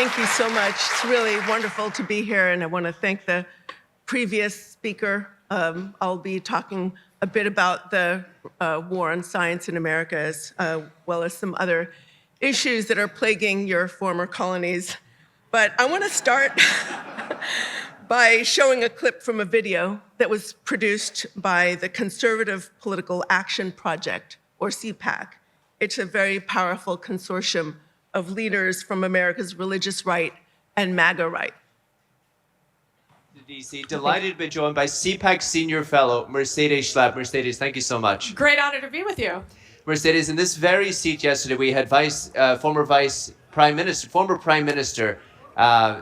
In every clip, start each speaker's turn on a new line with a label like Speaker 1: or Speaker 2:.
Speaker 1: Thank you so much. It's really wonderful to be here, and I want to thank the previous speaker. I'll be talking a bit about the war on science in America, as well as some other issues that are plaguing your former colonies. But I want to start by showing a clip from a video that was produced by the Conservative Political Action Project, or CPAC. It's a very powerful consortium of leaders from America's religious right and MAGA right.
Speaker 2: DC, delighted to be joined by CPAC Senior Fellow, Mercedes Schlapp. Mercedes, thank you so much.
Speaker 3: Great honor to be with you.
Speaker 2: Mercedes, in this very seat yesterday, we had former Prime Minister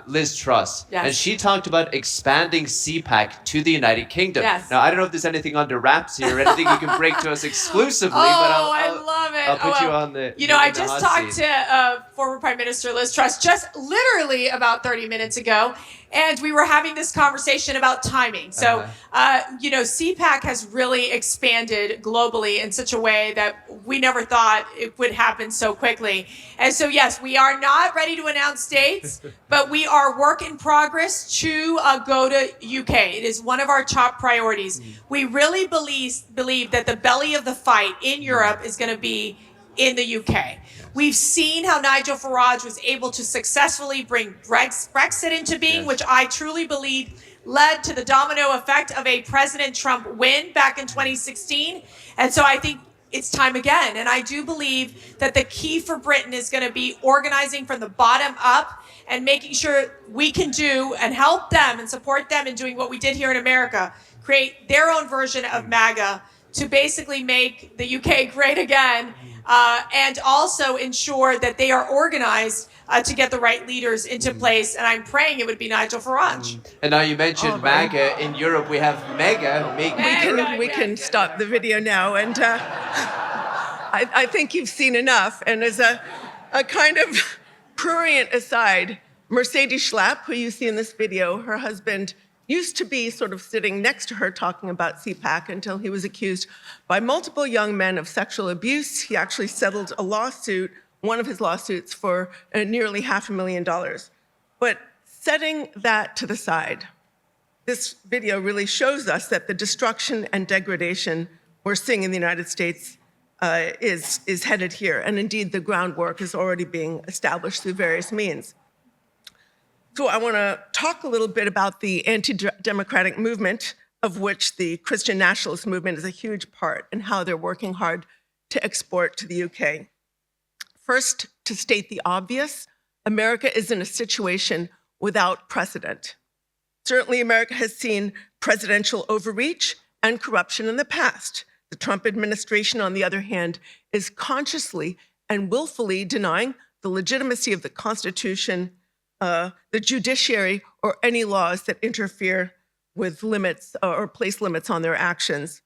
Speaker 2: Liz Truss,
Speaker 3: yes.
Speaker 2: And she talked about expanding CPAC to the United Kingdom.
Speaker 3: Yes.
Speaker 2: Now, I don't know if there's anything under wraps here or anything you can break to us exclusively, but
Speaker 3: I love it.
Speaker 2: I'll put you on the
Speaker 3: I just talked to former Prime Minister Liz Truss just literally about 30 minutes ago, and we were having this conversation about timing. So, CPAC has really expanded globally in such a way that we never thought it would happen so quickly. And so, yes, we are not ready to announce dates, but we are work in progress to go to UK. It is one of our top priorities. We really believe that the belly of the fight in Europe is going to be in the UK. We've seen how Nigel Farage was able to successfully bring Brexit into being, which I truly believe led to the domino effect of a President Trump win back in 2016. And so I think it's time again. And I do believe that the key for Britain is going to be organizing from the bottom up and making sure we can do and help them and support them in doing what we did here in America, create their own version of MAGA to basically make the UK great again, and also ensure that they are organized to get the right leaders into place. And I'm praying it would be Nigel Farage.
Speaker 2: And now you mentioned MAGA. In Europe, we have MEGA.
Speaker 1: We can stop the video now. And I think you've seen enough. And as a kind of prurient aside, Mercedes Schlapp, who you see in this video, her husband used to be sort of sitting next to her talking about CPAC until he was accused by multiple young men of sexual abuse. He actually settled a lawsuit, one of his lawsuits, for nearly $500,000. But setting that to the side, this video really shows us that the destruction and degradation we're seeing in the United States is headed here. And indeed, the groundwork is already being established through various means. So I want to talk a little bit about the anti-democratic movement, of which the Christian Nationalist movement is a huge part, and how they're working hard to export to the UK. First, to state the obvious, America is in a situation without precedent. Certainly, America has seen presidential overreach and corruption in the past. The Trump administration, on the other hand, is consciously and willfully denying the legitimacy of the Constitution, the judiciary, or any laws that interfere with limits or place limits on their actions.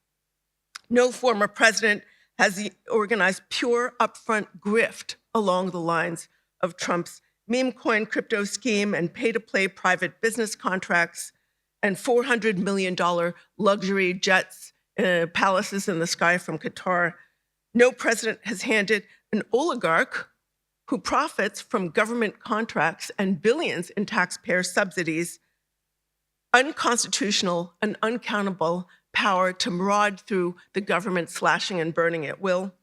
Speaker 1: No former president has organized pure upfront grift along the lines of Trump's meme coin crypto scheme and pay-to-play private business contracts and $400 million luxury jets, palaces in the sky from Qatar. No president has handed an oligarch who profits from government contracts and billions in taxpayer subsidies unconstitutional and uncountable power to maraud through the government, slashing and burning at will.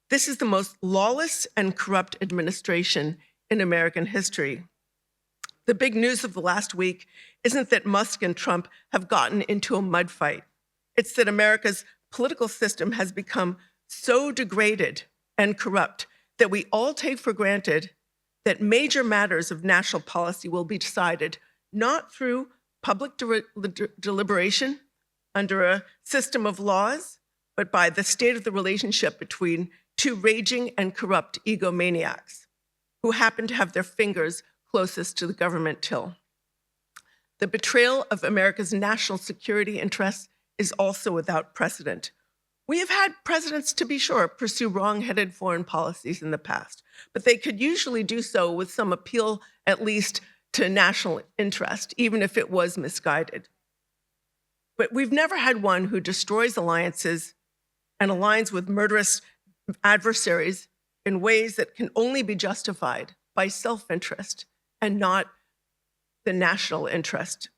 Speaker 1: This is the most lawless and corrupt administration in American history. The big news of the last week isn't that Musk and Trump have gotten into a mud fight. It's that America's political system has become so degraded and corrupt that we all take for granted that major matters of national policy will be decided not through public deliberation under a system of laws, but by the state of the relationship between two raging and corrupt egomaniacs who happen to have their fingers closest to the government till. The betrayal of America's national security interests is also without precedent. We have had presidents, to be sure, pursue wrong-headed foreign policies in the past, but they could usually do so with some appeal, at least, to national interest, even if it was misguided. But we've never had one who destroys alliances and aligns with murderous adversaries in ways that can only be justified by self-interest and not the national interest.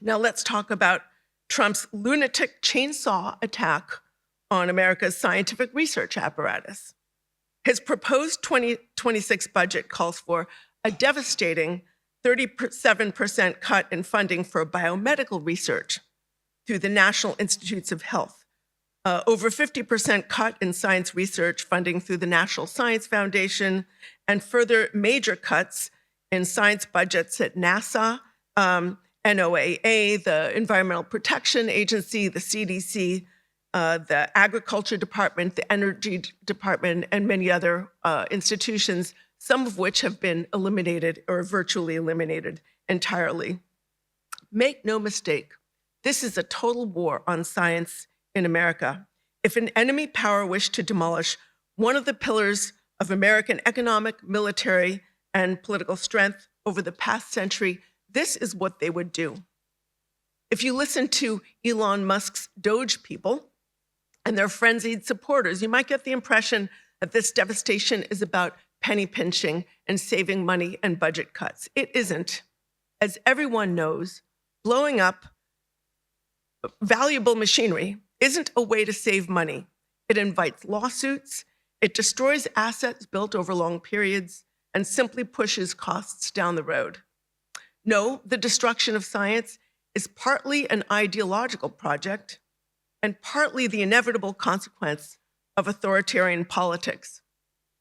Speaker 1: Now let's talk about Trump's lunatic chainsaw attack on America's scientific research apparatus. His proposed 2026 budget calls for a devastating 37% cut in funding for biomedical research through the National Institutes of Health, over 50% cut in science research funding through the National Science Foundation, and further major cuts in science budgets at NASA, NOAA, the Environmental Protection Agency, the CDC, the Agriculture Department, the Energy Department, and many other institutions, some of which have been eliminated or virtually eliminated entirely. Make no mistake, this is a total war on science in America. If an enemy power wished to demolish one of the pillars of American economic, military, and political strength over the past century, this is what they would do. If you listen to Elon Musk's Doge people and their frenzied supporters, you might get the impression that this devastation is about penny pinching and saving money and budget cuts. It isn't. As everyone knows, blowing up valuable machinery isn't a way to save money. It invites lawsuits, it destroys assets built over long periods, and simply pushes costs down the road. No, the destruction of science is partly an ideological project and partly the inevitable consequence of authoritarian politics.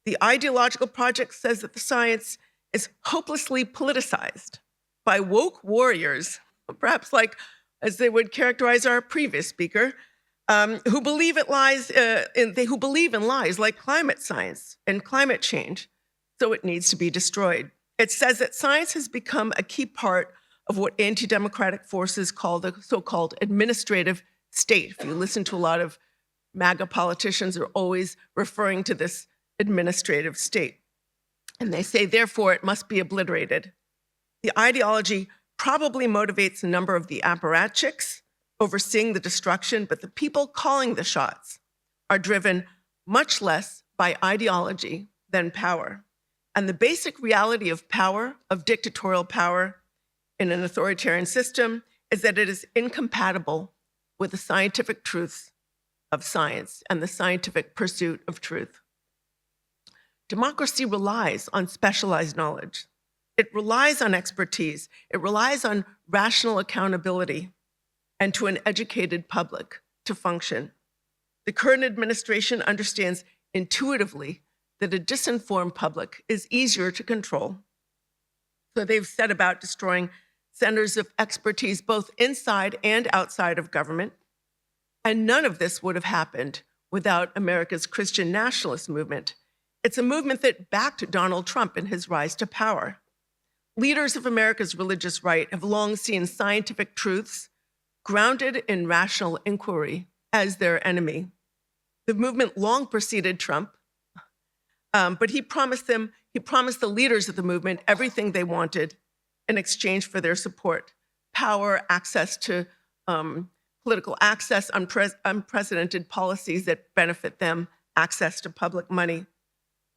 Speaker 1: The ideological project says that the science is hopelessly politicized by woke warriors, perhaps like as they would characterize our previous speaker, who believe in lies like climate science and climate change, so it needs to be destroyed. It says that science has become a key part of what anti-democratic forces call the so-called administrative state. If you listen to a lot of MAGA politicians, are always referring to this administrative state. And they say, therefore, it must be obliterated. The ideology probably motivates a number of the apparatchiks overseeing the destruction, but the people calling the shots are driven much less by ideology than power. And the basic reality of power, of dictatorial power in an authoritarian system, is that it is incompatible with the scientific truths of science and the scientific pursuit of truth. Democracy relies on specialized knowledge. It relies on expertise. It relies on rational accountability and to an educated public to function. The current administration understands intuitively that a disinformed public is easier to control. So they've set about destroying centers of expertise both inside and outside of government. And none of this would have happened without America's Christian Nationalist movement. It's a movement that backed Donald Trump in his rise to power. Leaders of America's religious right have long seen scientific truths grounded in rational inquiry as their enemy. The movement long preceded Trump, but he promised the leaders of the movement everything they wanted in exchange for their support: power, access to political access, unprecedented policies that benefit them, access to public money.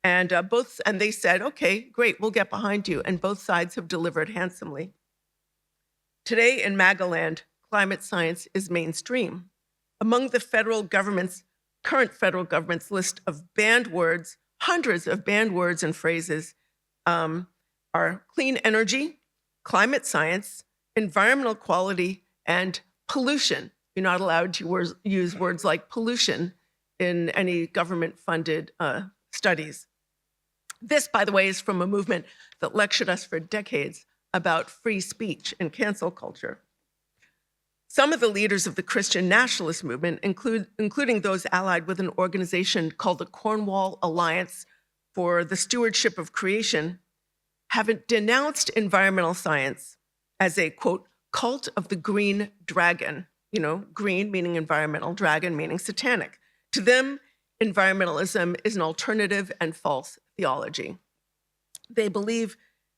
Speaker 1: And they said, okay, great, we'll get behind you. And both sides have delivered handsomely. Today in MAGA-land, climate science is mainstream. Among the current federal government's list of banned words, hundreds of banned words and phrases are clean energy, climate science, environmental quality, and pollution. You're not allowed to use words like pollution in any government-funded studies. This, by the way, is from a movement that lectured us for decades about free speech and cancel culture. Some of the leaders of the Christian Nationalist movement, including those allied with an organization called the Cornwall Alliance for the Stewardship of Creation, have denounced environmental science as a, quote, cult of the green dragon. You know, green meaning environmental, dragon meaning satanic. To them, environmentalism is an alternative and false theology. They believe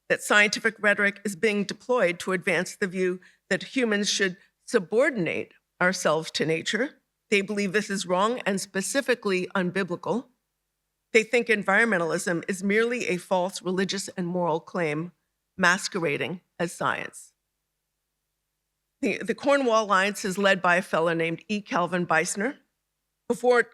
Speaker 1: that scientific rhetoric is being deployed to advance the view that humans should subordinate ourselves to nature. They believe this is wrong and specifically unbiblical. They think environmentalism is merely a false religious and moral claim masquerading as science. The Cornwall Alliance is led by a fellow named E. Calvin Beisner. Before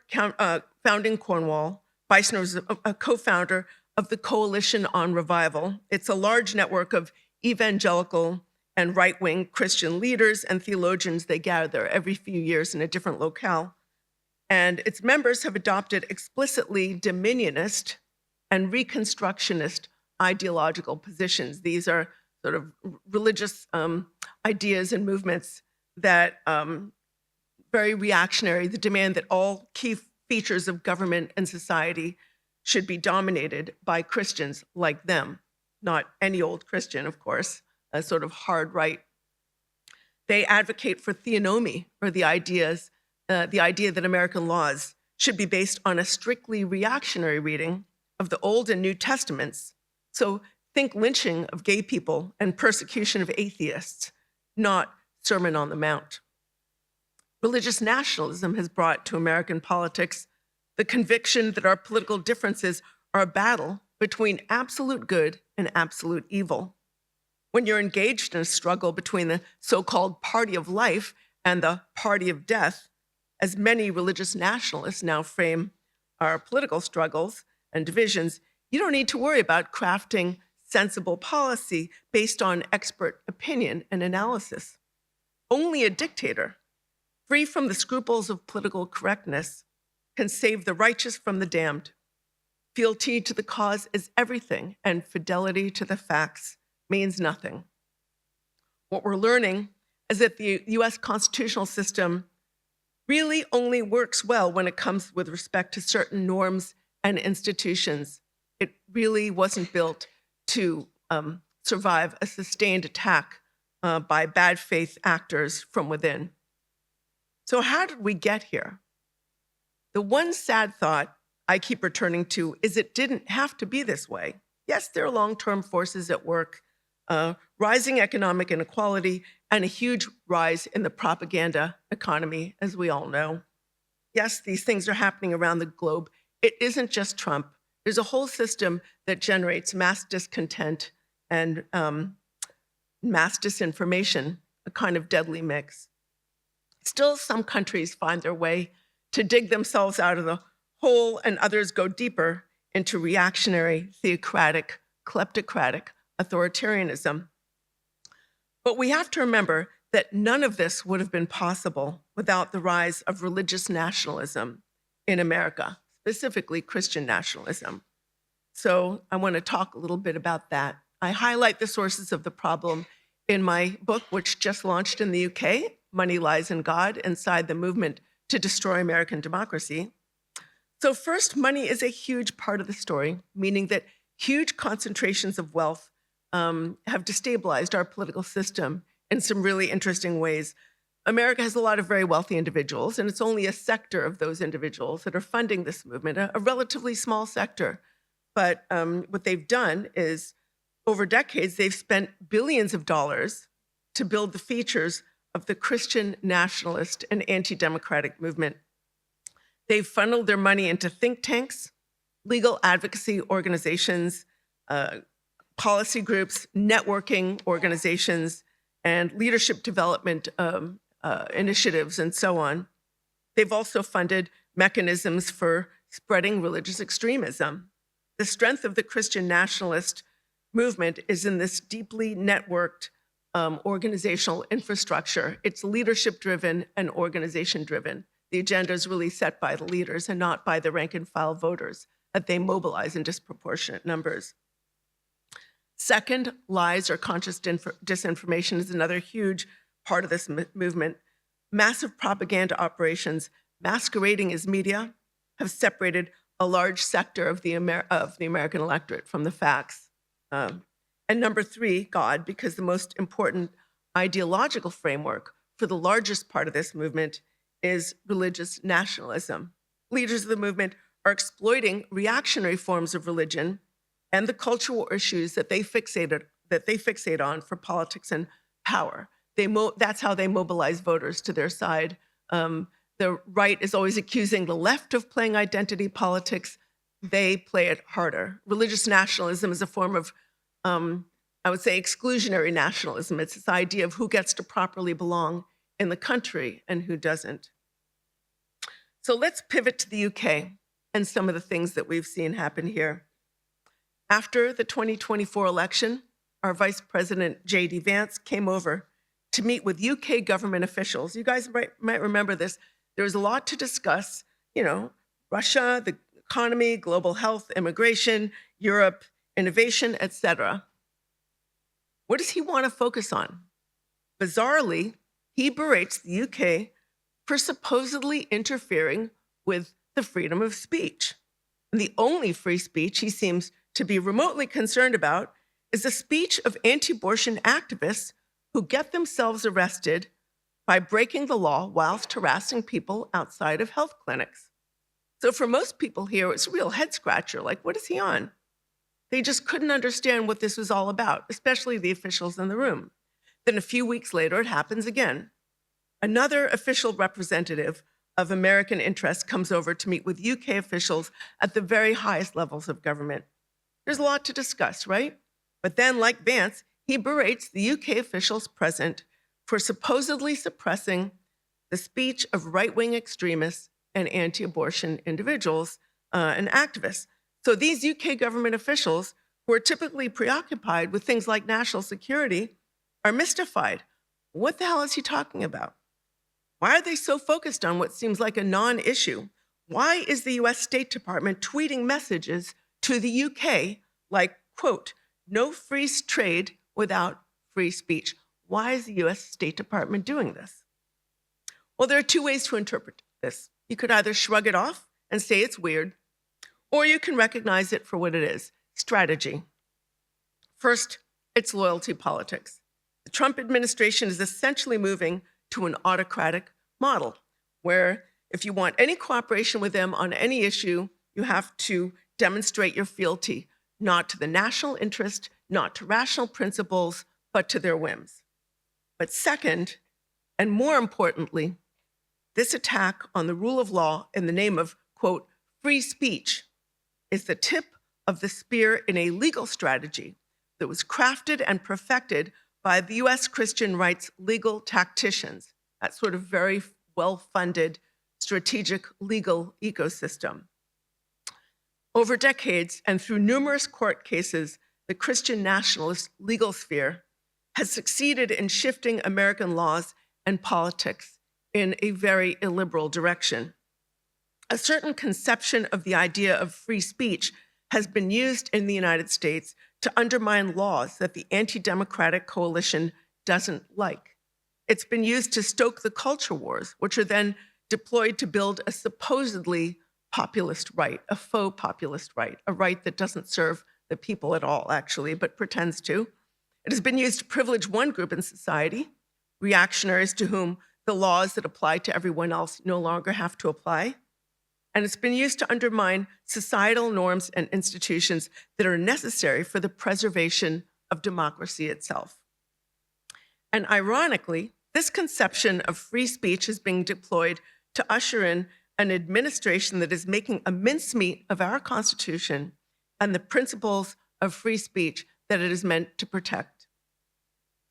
Speaker 1: founding Cornwall, Beisner was a co-founder of the Coalition on Revival. It's a large network of evangelical and right-wing Christian leaders and theologians. They gather every few years in a different locale. And its members have adopted explicitly dominionist and reconstructionist ideological positions. These are sort of religious ideas and movements that very reactionary, the demand that all key features of government and society should be dominated by Christians like them, not any old Christian, of course, a sort of hard right. They advocate for theonomy, or the idea that American laws should be based on a strictly reactionary reading of the Old and New Testaments. So think lynching of gay people and persecution of atheists, not Sermon on the Mount. Religious nationalism has brought to American politics the conviction that our political differences are a battle between absolute good and absolute evil. When you're engaged in a struggle between the so-called party of life and the party of death, as many religious nationalists now frame our political struggles and divisions, you don't need to worry about crafting sensible policy based on expert opinion and analysis. Only a dictator, free from the scruples of political correctness, can save the righteous from the damned. Fealty to the cause is everything, and fidelity to the facts means nothing. What we're learning is that the US constitutional system really only works well when it comes with respect to certain norms and institutions. It really wasn't built to survive a sustained attack by bad faith actors from within. So how did we get here? The one sad thought I keep returning to is it didn't have to be this way. Yes, there are long-term forces at work, rising economic inequality, and a huge rise in the propaganda economy, as we all know. Yes, these things are happening around the globe. It isn't just Trump. There's a whole system that generates mass discontent and mass disinformation, a kind of deadly mix. Still, some countries find their way to dig themselves out of the hole, and others go deeper into reactionary, theocratic, kleptocratic authoritarianism. But we have to remember that none of this would have been possible without the rise of religious nationalism in America, specifically Christian nationalism. So I want to talk a little bit about that. I highlight the sources of the problem in my book, which just launched in the UK, Money, Lies, and God, Inside the Movement to Destroy American Democracy. So first, money is a huge part of the story, meaning that huge concentrations of wealth have destabilized our political system in some really interesting ways. America has a lot of very wealthy individuals, and it's only a sector of those individuals that are funding this movement, a relatively small sector. But what they've done is, over decades, they've spent billions of dollars to build the features of the Christian nationalist and anti-democratic movement. They've funneled their money into think tanks, legal advocacy organizations, policy groups, networking organizations, and leadership development initiatives, and so on. They've also funded mechanisms for spreading religious extremism. The strength of the Christian nationalist movement is in this deeply networked organizational infrastructure. It's leadership-driven and organization-driven. The agenda is really set by the leaders and not by the rank-and-file voters that they mobilize in disproportionate numbers. Second, lies or conscious disinformation is another huge part of this movement. Massive propaganda operations masquerading as media have separated a large sector of the American electorate from the facts. And number three, God, because the most important ideological framework for the largest part of this movement is religious nationalism. Leaders of the movement are exploiting reactionary forms of religion and the cultural issues that they fixate on for politics and power. That's how they mobilize voters to their side. The right is always accusing the left of playing identity politics. They play it harder. Religious nationalism is a form of I would say, exclusionary nationalism. It's this idea of who gets to properly belong in the country and who doesn't. So let's pivot to the UK and some of the things that we've seen happen here. After the 2024 election, our Vice President, J.D. Vance, came over to meet with UK government officials. You guys might remember this. There was a lot to discuss, Russia, the economy, global health, immigration, Europe, innovation, etc. What does he want to focus on? Bizarrely, he berates the UK for supposedly interfering with the freedom of speech. And the only free speech he seems to be remotely concerned about is the speech of anti-abortion activists who get themselves arrested by breaking the law whilst harassing people outside of health clinics. So for most people here, it's a real head scratcher. Like, what is he on? They just couldn't understand what this was all about, especially the officials in the room. Then a few weeks later, it happens again. Another official representative of American interest comes over to meet with UK officials at the very highest levels of government. There's a lot to discuss, right? But then, like Vance, he berates the UK officials present for supposedly suppressing the speech of right-wing extremists and anti-abortion individuals and activists. So these UK government officials, who are typically preoccupied with things like national security, are mystified. What the hell is he talking about? Why are they so focused on what seems like a non-issue? Why is the US State Department tweeting messages to the UK like, quote, no free trade without free speech? Why is the US State Department doing this? Well, there are two ways to interpret this. You could either shrug it off and say it's weird, or you can recognize it for what it is, strategy. First, it's loyalty politics. The Trump administration is essentially moving to an autocratic model, where if you want any cooperation with them on any issue, you have to demonstrate your fealty, not to the national interest, not to rational principles, but to their whims. But second, and more importantly, this attack on the rule of law in the name of, quote, free speech is the tip of the spear in a legal strategy that was crafted and perfected by the US Christian rights legal tacticians, that sort of very well-funded strategic legal ecosystem. Over decades and through numerous court cases, the Christian nationalist legal sphere has succeeded in shifting American laws and politics in a very illiberal direction. A certain conception of the idea of free speech has been used in the United States to undermine laws that the anti-democratic coalition doesn't like. It's been used to stoke the culture wars, which are then deployed to build a supposedly populist right, a faux populist right, a right that doesn't serve the people at all, actually, but pretends to. It has been used to privilege one group in society, reactionaries to whom the laws that apply to everyone else no longer have to apply. And it's been used to undermine societal norms and institutions that are necessary for the preservation of democracy itself. And ironically, this conception of free speech is being deployed to usher in an administration that is making a mincemeat of our Constitution and the principles of free speech that it is meant to protect.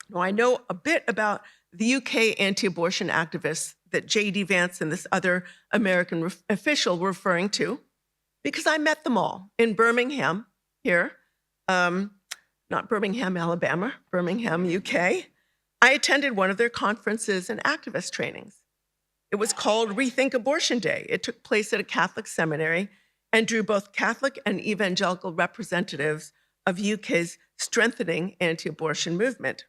Speaker 1: Now, I know a bit about the UK anti-abortion activists that J.D. Vance and this other American official were referring to, because I met them all in Birmingham here, not Birmingham, Alabama, Birmingham, UK. I attended one of their conferences and activist trainings. It was called Rethink Abortion Day. It took place at a Catholic seminary and drew both Catholic and evangelical representatives of UK's strengthening anti-abortion movement.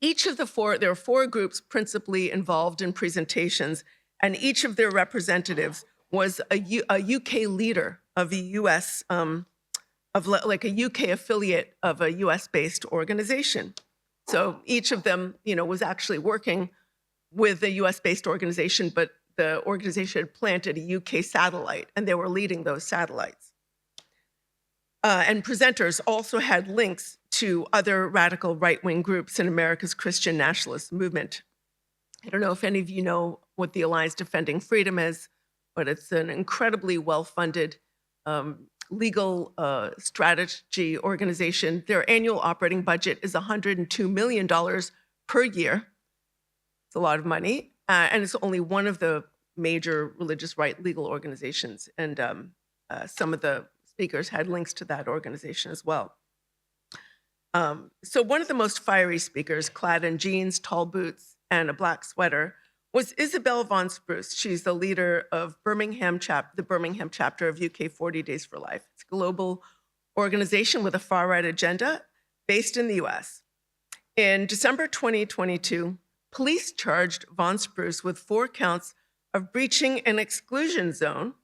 Speaker 1: Each of there are four groups principally involved in presentations, and each of their representatives was a UK leader of a US, like a UK affiliate of a US-based organization. So each of them, was actually working with a US-based organization, but the organization had planted a UK satellite, and they were leading those satellites. And presenters also had links to other radical right-wing groups in America's Christian Nationalist movement. I don't know if any of you know what the Alliance Defending Freedom is, but it's an incredibly well-funded legal strategy organization. Their annual operating budget is $102 million per year. It's a lot of money, and it's only one of the major religious right legal organizations. And some of the speakers had links to that organization as well. So one of the most fiery speakers, clad in jeans, tall boots, and a black sweater, was Isabel von Spruce. She's the leader of the Birmingham chapter of UK 40 Days for Life. It's a global organization with a far-right agenda based in the US. In December 2022, police charged von Spruce with 4 counts of breaching an exclusion zone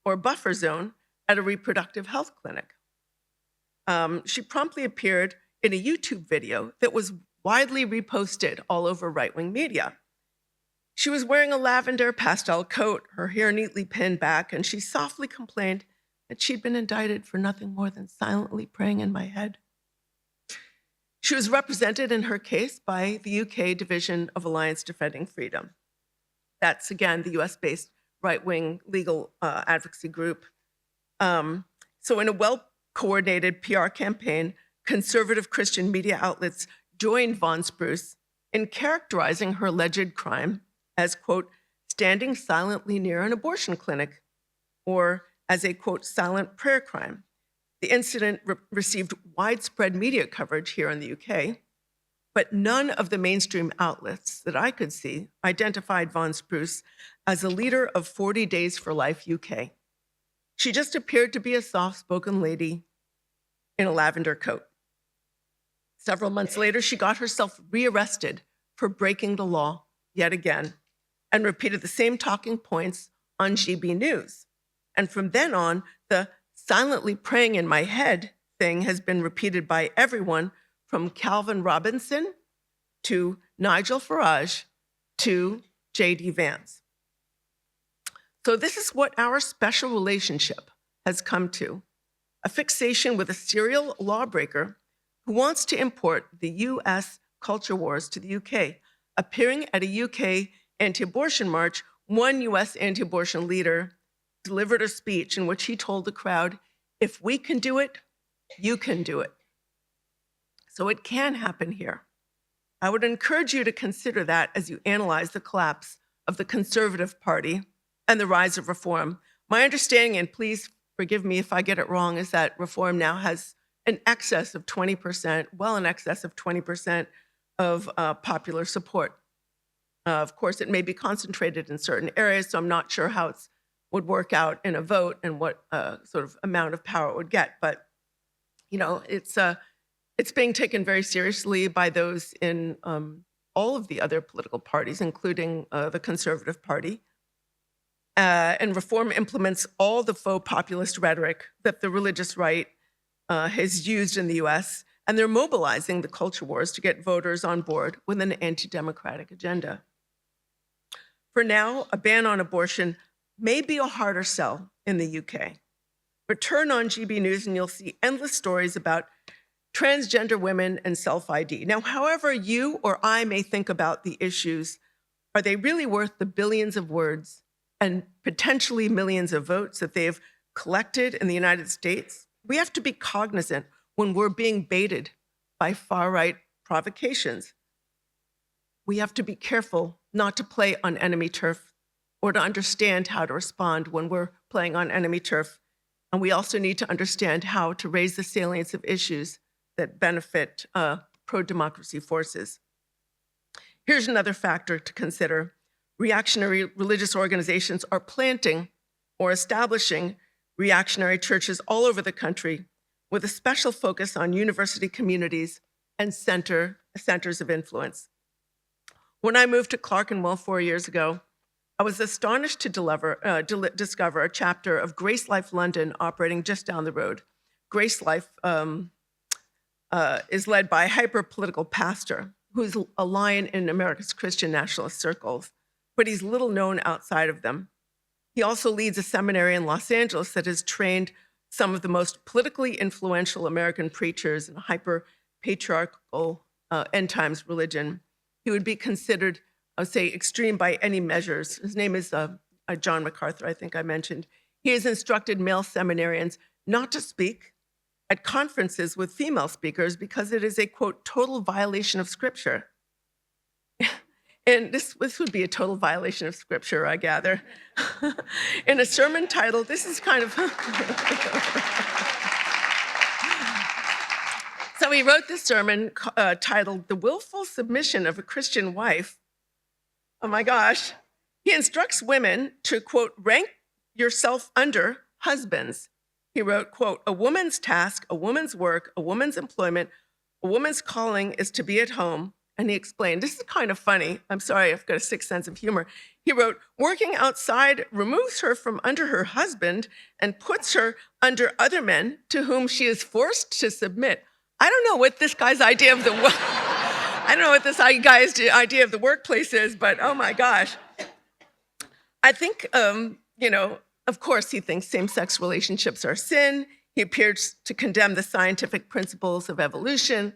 Speaker 1: or buffer zone at a reproductive health clinic. She promptly appeared in a YouTube video that was widely reposted all over right-wing media. She was wearing a lavender pastel coat, her hair neatly pinned back, and she softly complained that she'd been indicted for nothing more than silently praying in my head. She was represented in her case by the UK Division of Alliance Defending Freedom. That's, again, the US-based right-wing legal advocacy group. So in a well-coordinated PR campaign, conservative Christian media outlets joined von Spruce in characterizing her alleged crime as, quote, standing silently near an abortion clinic, or as a, quote, silent prayer crime. The incident received widespread media coverage here in the UK, but none of the mainstream outlets that I could see identified von Spruce as a leader of 40 Days for Life UK. She just appeared to be a soft-spoken lady in a lavender coat. Several months later, she got herself rearrested for breaking the law yet again and repeated the same talking points on GB News. And from then on, the silently praying in my head thing has been repeated by everyone from Calvin Robinson to Nigel Farage to J.D. Vance. So this is what our special relationship has come to, a fixation with a serial lawbreaker who wants to import the US culture wars to the UK. Appearing at a UK anti-abortion march, one US anti-abortion leader delivered a speech in which he told the crowd, if we can do it, you can do it. So it can happen here. I would encourage you to consider that as you analyze the collapse of the Conservative Party and the rise of Reform. My understanding, and please forgive me if I get it wrong, is that Reform now has an excess of 20%, well in excess of 20% of popular support. Of course, it may be concentrated in certain areas, so I'm not sure how it would work out in a vote and what sort of amount of power it would get. But, you know, it's being taken very seriously by those in all of the other political parties, including the Conservative Party. And Reform implements all the faux populist rhetoric that the religious right has used in the US, and they're mobilizing the culture wars to get voters on board with an anti-democratic agenda. For now, a ban on abortion may be a harder sell in the UK. But turn on GB News and you'll see endless stories about transgender women and self-ID. Now, however you or I may think about the issues, are they really worth the billions of words and potentially millions of votes that they've collected in the United States? We have to be cognizant when we're being baited by far-right provocations. We have to be careful not to play on enemy turf or to understand how to respond when we're playing on enemy turf. And we also need to understand how to raise the salience of issues that benefit pro-democracy forces. Here's another factor to consider. Reactionary religious organizations are planting or establishing reactionary churches all over the country with a special focus on university communities and centers of influence. When I moved to Clerkenwell 4 years ago, I was astonished to discover a chapter of Grace Life London operating just down the road. Grace Life is led by a hyper-political pastor who's a lion in America's Christian Nationalist circles, but he's little known outside of them. He also leads a seminary in Los Angeles that has trained some of the most politically influential American preachers in a hyper-patriarchal end times religion. He would be considered, I would say, extreme by any measures. His name is John MacArthur, I think I mentioned. He has instructed male seminarians not to speak at conferences with female speakers because it is a, quote, total violation of Scripture. And this would be a total violation of Scripture, I gather. In a sermon titled, this is kind of... So he wrote this sermon titled, The Willful Submission of a Christian Wife. Oh my gosh. He instructs women to, quote, rank yourself under husbands. He wrote, quote, a woman's task, a woman's work, a woman's employment, a woman's calling is to be at home. And he explained, this is kind of funny. I'm sorry, I've got a sick sense of humor. He wrote, working outside removes her from under her husband and puts her under other men to whom she is forced to submit. I don't know what this guy's idea of the idea of the workplace is, but oh my gosh. I think, of course, he thinks same-sex relationships are sin. He appears to condemn the scientific principles of evolution.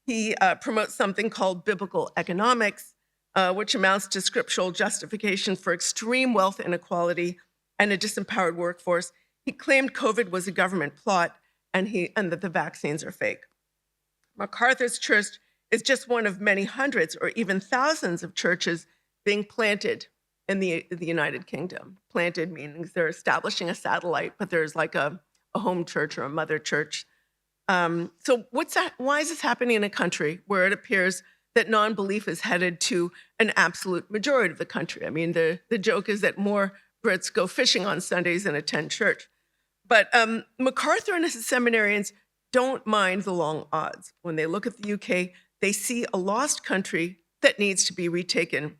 Speaker 1: He promotes something called biblical economics, which amounts to scriptural justification for extreme wealth inequality and a disempowered workforce. He claimed COVID was a government plot and that the vaccines are fake. MacArthur's church is just one of many hundreds or even thousands of churches being planted in the United Kingdom. Planted meaning they're establishing a satellite, but there's like a home church or a mother church. So why is this happening in a country where it appears that non-belief is headed to an absolute majority of the country? I mean, the joke is that more Brits go fishing on Sundays than attend church. But MacArthur and his seminarians don't mind the long odds. When they look at the UK, they see a lost country that needs to be retaken.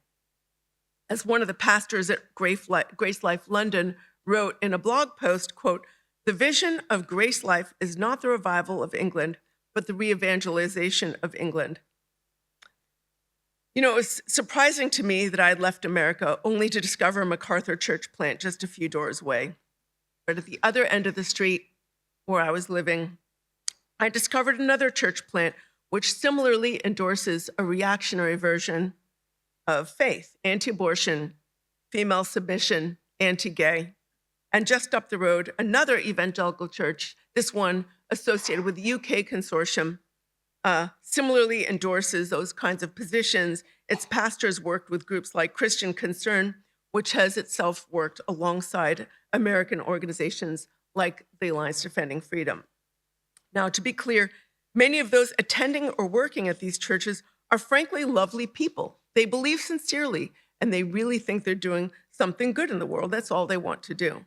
Speaker 1: As one of the pastors at Grace Life London wrote in a blog post, quote, the vision of Grace Life is not the revival of England, but the re-evangelization of England. You know, it was surprising to me that I had left America only to discover a MacArthur church plant just a few doors away. But at the other end of the street where I was living, I discovered another church plant which similarly endorses a reactionary version of faith, anti-abortion, female submission, anti-gay. And just up the road, another evangelical church, this one associated with the UK consortium, similarly endorses those kinds of positions. Its pastors worked with groups like Christian Concern, which has itself worked alongside American organizations like the Alliance Defending Freedom. Now, to be clear, many of those attending or working at these churches are frankly lovely people. They believe sincerely, and they really think they're doing something good in the world. That's all they want to do.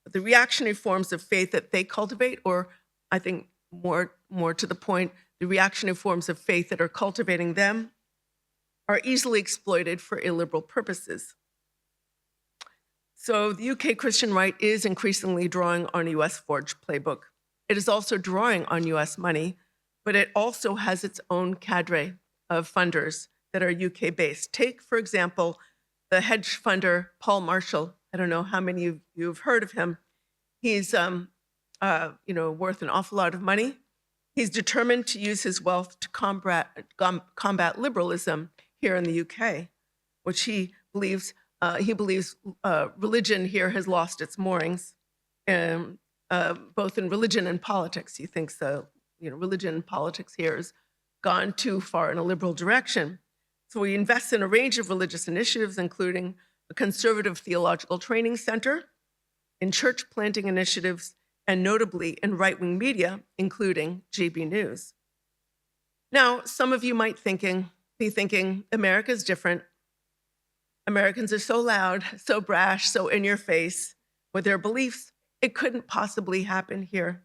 Speaker 1: But the reactionary forms of faith that they cultivate, or I think more to the point, the reactionary forms of faith that are cultivating them, are easily exploited for illiberal purposes. So the UK Christian right is increasingly drawing on a US forged playbook. It is also drawing on US money, but it also has its own cadre of funders that are UK based. Take, for example, the hedge funder Paul Marshall. I don't know how many of you have heard of him. He's worth an awful lot of money. He's determined to use his wealth to combat liberalism here in the UK, which he believes religion here has lost its moorings, both in religion and politics. He thinks religion and politics here has gone too far in a liberal direction. So he invests in a range of religious initiatives, including a conservative theological training center, in church planting initiatives, and notably in right-wing media, including GB News. Now, some of you might be thinking, America's different. Americans are so loud, so brash, so in your face with their beliefs. It couldn't possibly happen here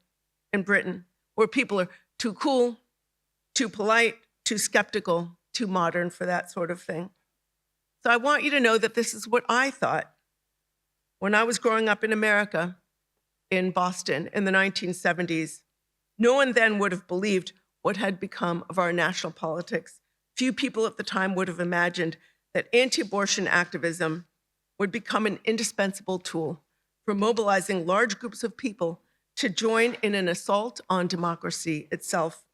Speaker 1: in Britain, where people are too cool, too polite, too skeptical, too modern for that sort of thing. So I want you to know that this is what I thought when I was growing up in America, in Boston in the 1970s. No one then would have believed what had become of our national politics. Few people at the time would have imagined that anti-abortion activism would become an indispensable tool for mobilizing large groups of people to join in an assault on democracy itself.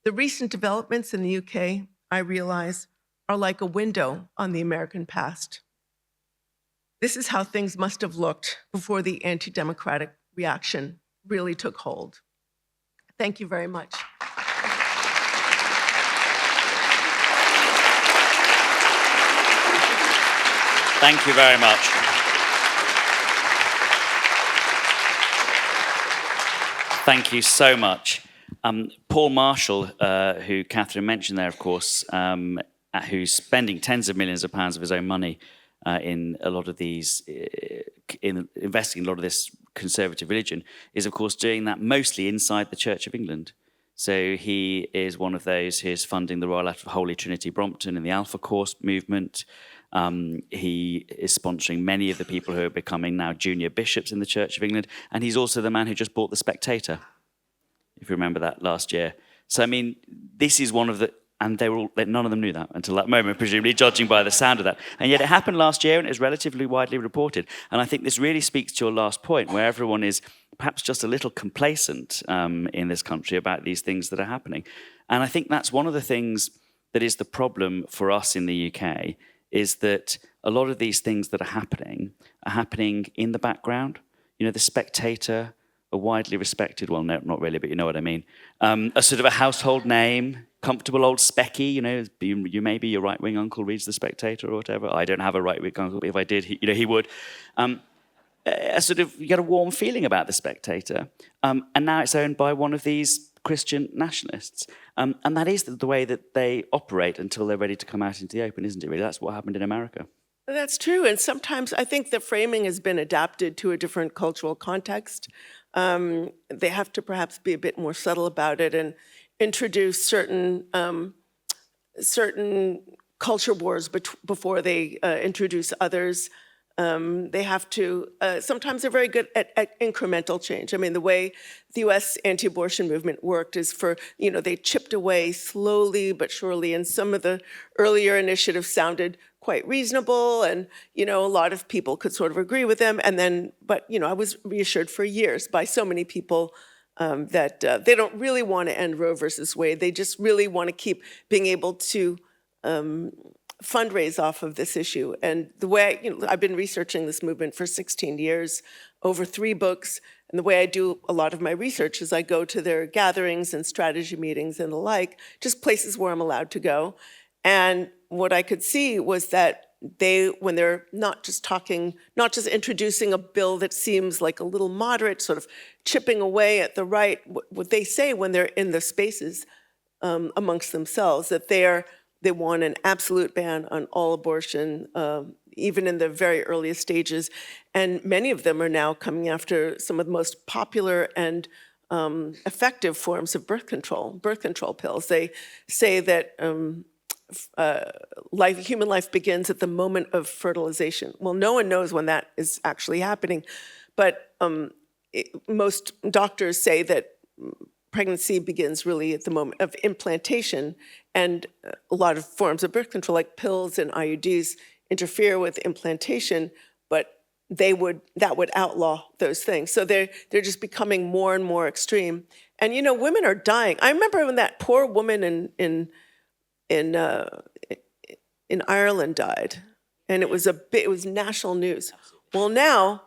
Speaker 1: The recent developments in the UK, I realize, are like a window on the American past. This is how things must have looked before the anti-democratic reaction really took hold. Thank you very much.
Speaker 4: Thank you very much. Thank you so much. Paul Marshall, who Katherine mentioned there, of course, who's spending tens of millions of pounds of his own money in a lot of these, in investing in a lot of this conservative religion, is of course doing that mostly inside the Church of England. So he is one of those who is funding the Royal Holy Trinity Brompton and the Alpha Course movement. He is sponsoring many of the people who are becoming now junior bishops in the Church of England. And he's also the man who just bought The Spectator, if you remember that last year. So, I mean, this is one of the... And they were all, none of them knew that until that moment, presumably, judging by the sound of that. And yet it happened last year and it was relatively widely reported. And I think this really speaks to your last point, where everyone is perhaps just a little complacent in this country about these things that are happening. And I think that's one of the things that is the problem for us in the UK, is that a lot of these things that are happening in the background. You know, The Spectator, a widely respected, well, no, not really, but you know what I mean. A sort of a household name, comfortable old Specky, you know, maybe your right-wing uncle reads The Spectator or whatever. I don't have a right-wing uncle, but if I did, he would. You get a warm feeling about The Spectator. And now it's owned by one of these Christian nationalists. And that is the way that they operate until they're ready to come out into the open, isn't it, really? That's what happened in America.
Speaker 1: That's true. And sometimes I think the framing has been adapted to a different cultural context. They have to perhaps be a bit more subtle about it and introduce certain culture wars before they introduce others. They have to, sometimes they're very good at incremental change. I mean, the way the US anti-abortion movement worked is they chipped away slowly but surely, and some of the earlier initiatives sounded quite reasonable, and, a lot of people could sort of agree with them. And then, but, I was reassured for years by so many people that they don't really want to end Roe versus Wade. They just really want to keep being able to fundraise off of this issue. And the way, I've been researching this movement for 16 years, over 3 books. And the way I do a lot of my research is I go to their gatherings and strategy meetings and the like, just places where I'm allowed to go. And what I could see was that when they're not just introducing a bill that seems like a little moderate, sort of chipping away at the right, what they say when they're in the spaces amongst themselves, that they want an absolute ban on all abortion, even in the very earliest stages. And many of them are now coming after some of the most popular and effective forms of birth control pills. They say that human life begins at the moment of fertilization. Well, no one knows when that is actually happening, but most doctors say that pregnancy begins really at the moment of implantation, and a lot of forms of birth control, like pills and IUDs, interfere with implantation, but that would outlaw those things. So they're just becoming more and more extreme. And women are dying. I remember when that poor woman in Ireland died, and it was national news. Well, now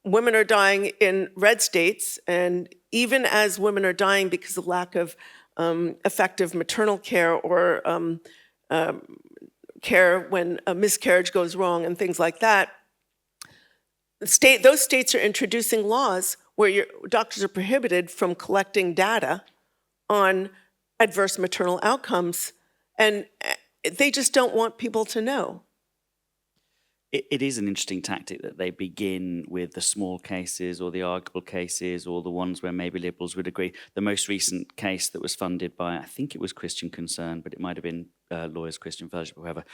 Speaker 1: women are dying in red states, and even as women are dying because of lack of effective maternal care or care when a miscarriage goes wrong and things like that, those states are introducing laws where doctors are prohibited from collecting data on adverse maternal outcomes, and they just don't want people to know.
Speaker 4: It is an interesting tactic that they begin with the small cases or the arguable cases or the ones where maybe liberals would agree. The most recent case that was funded by, I think it was Christian Concern, but it might have been Lawyers Christian Fellowship or whoever,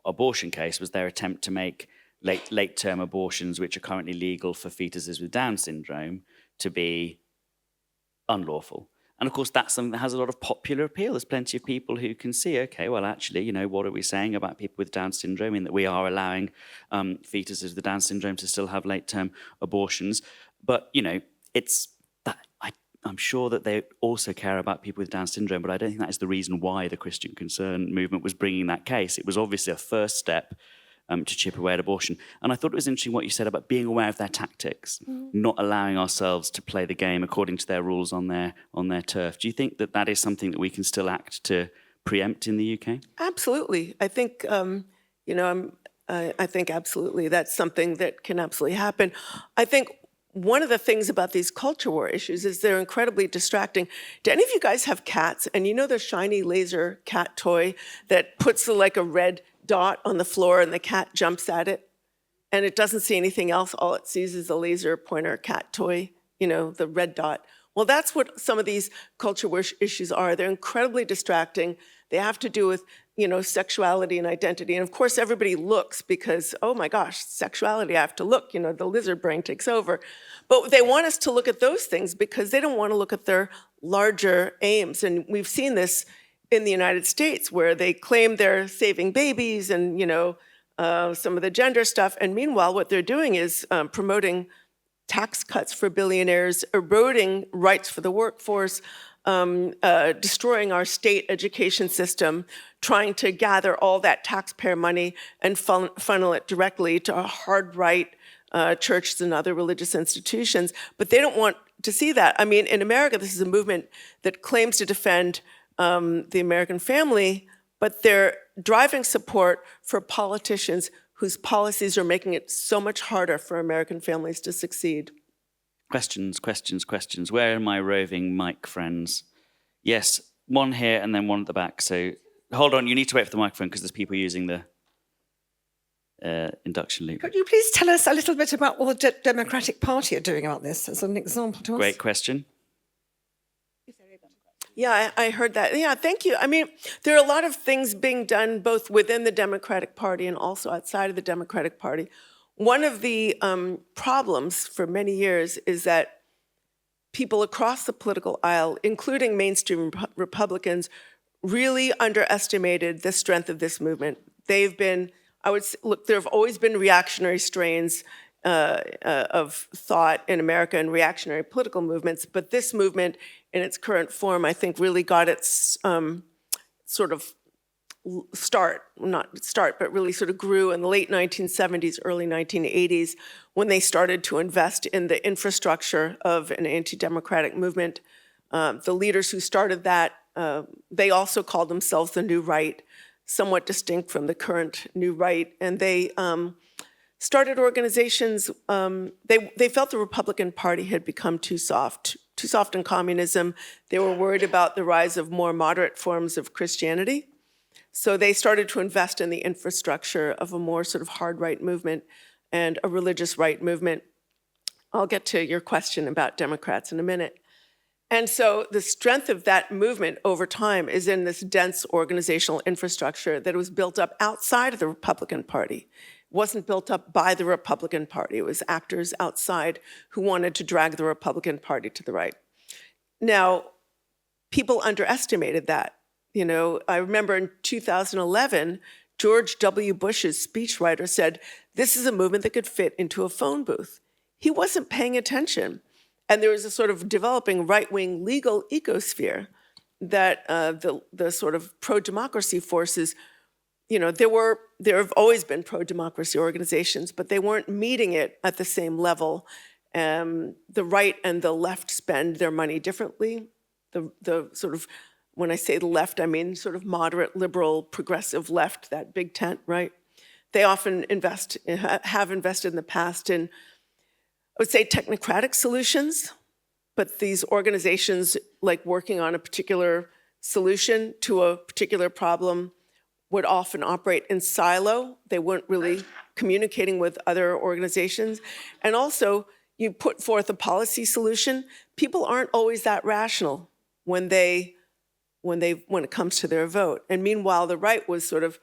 Speaker 4: abortion case was their attempt to make late-term abortions, which are currently legal for fetuses with Down syndrome, to be unlawful. And of course, that's something that has a lot of popular appeal. There's plenty of people who can see, okay, well, actually, what are we saying about people with Down syndrome, in that we are allowing fetuses with Down syndrome to still have late-term abortions. But, it's that I'm sure that they also care about people with Down syndrome, but I don't think that is the reason why the Christian Concern movement was bringing that case. It was obviously a first step to chip away at abortion. And I thought it was interesting what you said about being aware of their tactics, not allowing ourselves to play the game according to their rules on their turf. Do you think that that is something that we can still act to preempt in the UK?
Speaker 1: Absolutely. I think, I think absolutely that's something that can absolutely happen. I think one of the things about these culture war issues is they're incredibly distracting. Do any of you guys have cats? And you know the shiny laser cat toy that puts like a red dot on the floor and the cat jumps at it? And it doesn't see anything else. All it sees is a laser pointer cat toy, the red dot. Well, that's what some of these culture war issues are. They're incredibly distracting. They have to do with, sexuality and identity. And of course, everybody looks because, oh my gosh, sexuality, I have to look, the lizard brain takes over. But they want us to look at those things because they don't want to look at their larger aims. And we've seen this in the United States where they claim they're saving babies and, some of the gender stuff. And meanwhile, what they're doing is promoting tax cuts for billionaires, eroding rights for the workforce, destroying our state education system, trying to gather all that taxpayer money and funnel it directly to hard right churches and other religious institutions. But they don't want to see that. I mean, in America, this is a movement that claims to defend the American family, but they're driving support for politicians whose policies are making it so much harder for American families to succeed.
Speaker 4: Questions. Where are my roving mic friends? Yes, one here and then one at the back. So hold on, you need to wait for the microphone because there's people using the induction loop.
Speaker 5: Could you please tell us a little bit about what the Democratic Party are doing about this as an example to us?
Speaker 4: Great question.
Speaker 1: Yeah, I heard that. Yeah, thank you. I mean, there are a lot of things being done both within the Democratic Party and also outside of the Democratic Party. One of the problems for many years is that people across the political aisle, including mainstream Republicans, really underestimated the strength of this movement. They've been, there have always been reactionary strains of thought in America and reactionary political movements, but this movement in its current form, I think, really got its sort of but really sort of grew in the late 1970s, early 1980s, when they started to invest in the infrastructure of an anti-democratic movement. The leaders who started that, they also called themselves the New Right, somewhat distinct from the current New Right, and they started organizations. They felt the Republican Party had become too soft in communism. They were worried about the rise of more moderate forms of Christianity. So they started to invest in the infrastructure of a more sort of hard right movement and a religious right movement. I'll get to your question about Democrats in a minute. And so the strength of that movement over time is in this dense organizational infrastructure that was built up outside of the Republican Party. It wasn't built up by the Republican Party. It was actors outside who wanted to drag the Republican Party to the right. Now, people underestimated that. I remember in 2011, George W. Bush's speechwriter said, this is a movement that could fit into a phone booth. He wasn't paying attention. And there was a sort of developing right-wing legal ecosphere that the sort of pro-democracy forces, there have always been pro-democracy organizations, but they weren't meeting it at the same level. The right and the left spend their money differently. The sort of, when I say the left, I mean sort of moderate, liberal, progressive left, that big tent, right? They often have invested in the past in, I would say, technocratic solutions, but these organizations, like working on a particular solution to a particular problem, would often operate in silo. They weren't really communicating with other organizations. And also, you put forth a policy solution, people aren't always that rational when it comes to their vote. And meanwhile, the right was sort of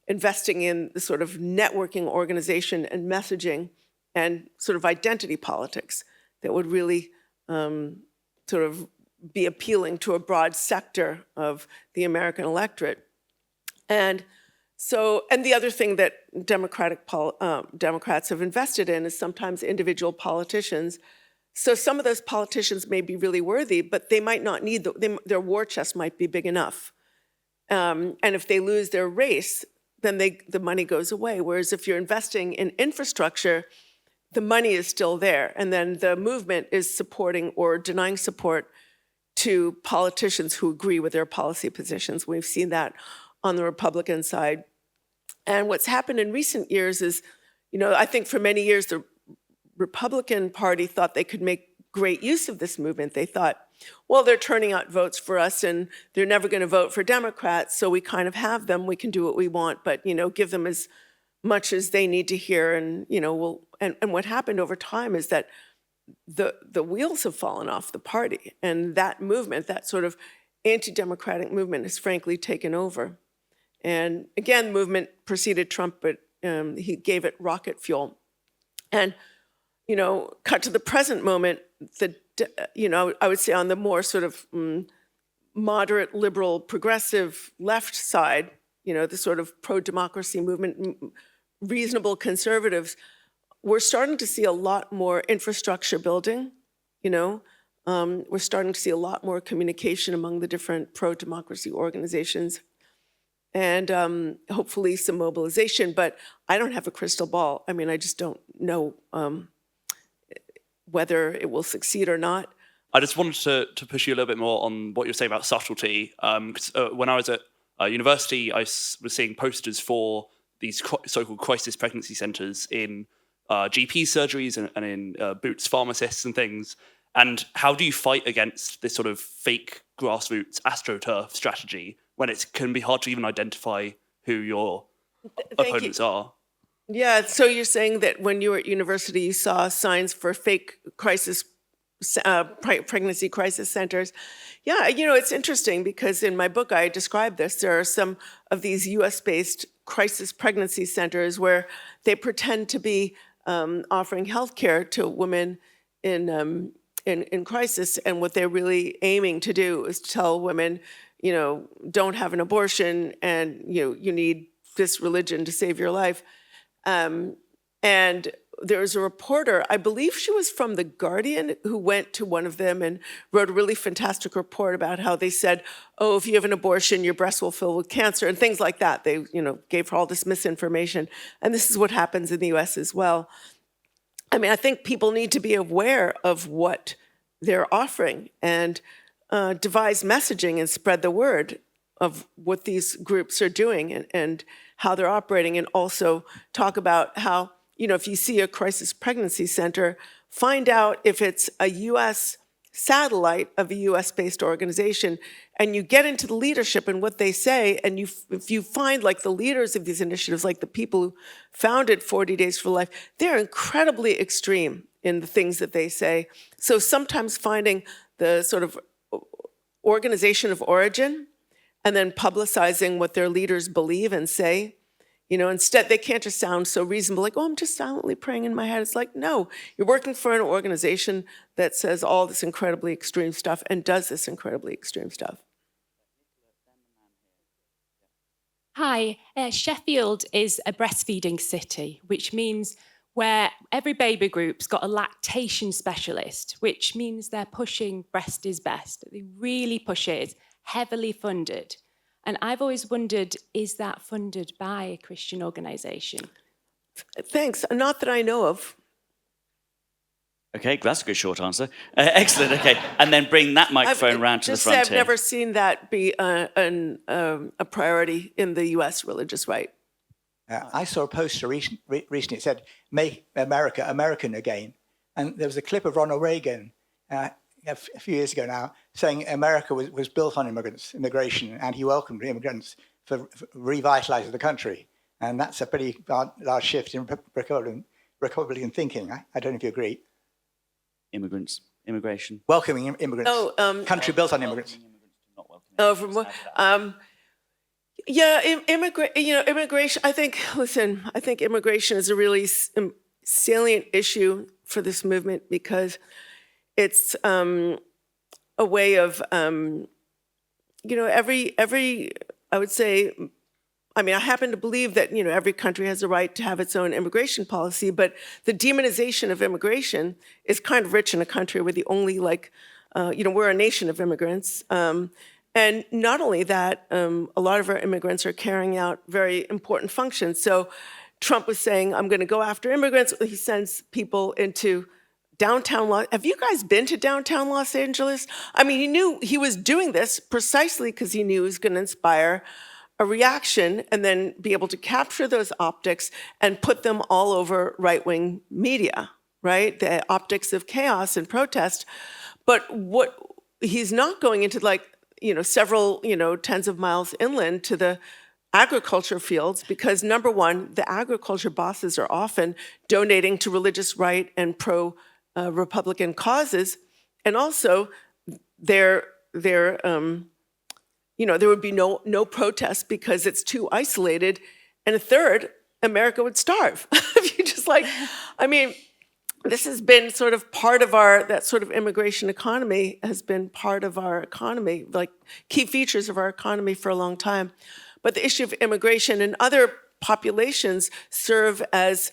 Speaker 1: investing in the sort of networking organization and messaging and sort of identity politics that would really sort of be appealing to a broad sector of the American electorate. And the other thing that Democrats have invested in is sometimes individual politicians. So some of those politicians may be really worthy, but they might not need, their war chest might be big enough. And if they lose their race, then the money goes away. Whereas if you're investing in infrastructure, the money is still there. And then the movement is supporting or denying support to politicians who agree with their policy positions. We've seen that on the Republican side. And what's happened in recent years is, I think for many years, the Republican Party thought they could make great use of this movement. They thought, well, they're turning out votes for us and they're never going to vote for Democrats, so we kind of have them, we can do what we want, but, give them as much as they need to hear. And, and what happened over time is that the wheels have fallen off the party, and that movement, that sort of anti-democratic movement, has frankly taken over. And again, the movement preceded Trump, but he gave it rocket fuel. And, cut to the present moment, I would say on the more sort of moderate, liberal, progressive left side, the sort of pro-democracy movement, reasonable conservatives, we're starting to see a lot more infrastructure building, we're starting to see a lot more communication among the different pro-democracy organizations, and hopefully some mobilization, but I don't have a crystal ball. I mean, I just don't know whether it will succeed or not.
Speaker 6: I just wanted to push you a little bit more on what you're saying about subtlety. When I was at university, I was seeing posters for these so-called crisis pregnancy centres in GP surgeries and in Boots pharmacists and things. And how do you fight against this sort of fake grassroots AstroTurf strategy when it can be hard to even identify who your opponents are?
Speaker 1: Yeah, so you're saying that when you were at university, you saw signs for fake pregnancy crisis centers. Yeah, it's interesting because in my book, I describe this. There are some of these US-based crisis pregnancy centers where they pretend to be offering healthcare to women in crisis, and what they're really aiming to do is tell women, don't have an abortion, and you need this religion to save your life. And there was a reporter, I believe she was from The Guardian, who went to one of them and wrote a really fantastic report about how they said, oh, if you have an abortion, your breast will fill with cancer, and things like that. They, gave her all this misinformation. And this is what happens in the US as well. I mean, I think people need to be aware of what they're offering and devise messaging and spread the word of what these groups are doing and how they're operating, and also talk about how, if you see a crisis pregnancy center, find out if it's a US satellite of a US-based organization, and you get into the leadership and what they say, and if you find like the leaders of these initiatives, like the people who founded 40 Days for Life, they're incredibly extreme in the things that they say. So sometimes finding the sort of organization of origin and then publicizing what their leaders believe and say. Instead, they can't just sound so reasonable, like, oh, I'm just silently praying in my head. It's like, no, you're working for an organization that says all this incredibly extreme stuff and does this incredibly extreme stuff.
Speaker 7: Hi, Sheffield is a breastfeeding city, which means where every baby group's got a lactation specialist, which means they're pushing breast is best. They really push it. It's heavily funded. And I've always wondered, is that funded by a Christian organisation?
Speaker 1: Thanks. Not that I know of.
Speaker 4: Okay, that's a good short answer. Excellent, okay. And then bring that microphone round to the front
Speaker 1: I've
Speaker 4: here.
Speaker 1: never seen that be a priority in the US religious right.
Speaker 8: I saw a poster recently, it said, "Make America American Again." And there was a clip of Ronald Reagan a few years ago now saying America was built on immigration, and he welcomed immigrants for revitalizing the country. And that's a pretty large shift in Republican thinking. I don't know if you agree.
Speaker 4: Immigration.
Speaker 8: Welcoming immigrants. Country built on immigrants.
Speaker 1: Immigration. I think immigration is a really salient issue for this movement because it's a way of, I would say, I happen to believe that, every country has a right to have its own immigration policy, but the demonization of immigration is kind of rich in a country where the only, we're a nation of immigrants. And not only that, a lot of our immigrants are carrying out very important functions. So Trump was saying, I'm going to go after immigrants. He sends people into downtown Have you guys been to downtown Los Angeles? I mean, he knew he was doing this precisely because he knew it was going to inspire a reaction and then be able to capture those optics and put them all over right-wing media, right? The optics of chaos and protest. But what he's not going into, like, several, tens of miles inland to the agriculture fields, because number one, the agriculture bosses are often donating to religious right and pro-Republican causes, and also there would be no protest because it's too isolated, and a third, America would starve. If you just this has been sort of part of that sort of immigration economy has been part of our economy, like key features of our economy for a long time. But the issue of immigration and other populations serve as